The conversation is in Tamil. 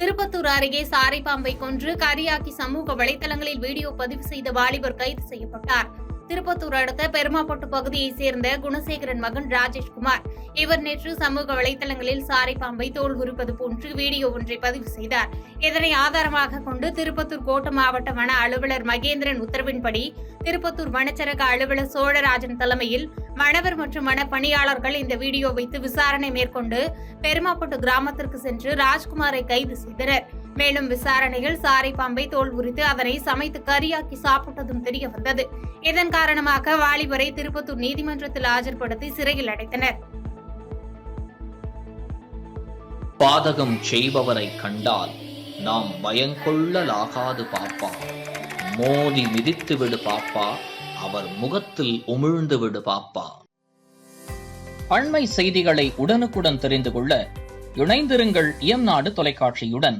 திருப்பத்தூர் அருகே சாரைப்பாம்பை கொன்று கரியாக்கி சமூக வலைதளங்களில் வீடியோ பதிவு செய்த வாலிபர் கைது செய்யப்பட்டார். திருப்பத்தூர் அடுத்த பெருமாப்பட்டு பகுதியைச் சேர்ந்த குணசேகரன் மகன் ராஜேஷ்குமார். இவர் நேற்று சமூக வலைதளங்களில் சாரைப்பாம்பை தோல் உரிப்பது போன்று வீடியோ ஒன்றை பதிவு செய்தார். இதனை ஆதாரமாக கொண்டு திருப்பத்தூர் கோட்ட மாவட்ட வன அலுவலர் மகேந்திரன் உத்தரவின்படி திருப்பத்தூர் வனச்சரக அலுவலர் சோழராஜன் தலைமையில் வனவர் மற்றும் வன பணியாளர்கள் இந்த வீடியோ வைத்து விசாரணை மேற்கொண்டு பெருமாப்பட்டு கிராமத்திற்கு சென்று ராஜ்குமாரை கைது செய்தனர். மேலும் விசாரணையில் சாரைப்பாம்பை தோல் உரித்து அதனை சமைத்து கரியாக்கி சாப்பிட்டதும் தெரியவந்தது. இதன் காரணமாக வாலிபரை திருப்பத்தூர் நீதிமன்றத்தில் ஆஜர்படுத்தி சிறையில் அடைத்தனர். பாதகம் செய்பவரை கண்டால் நாம் பயங்கொள்ளலாகாது பாப்பா, மோதி மிதித்து விடு பாப்பா, அவர் முகத்தில் உமிழ்ந்து விடு பாப்பா. அண்மை செய்திகளை உடனுக்குடன் தெரிந்து கொள்ள இணைந்திருங்கள் இயம்நாடு தொலைக்காட்சியுடன்.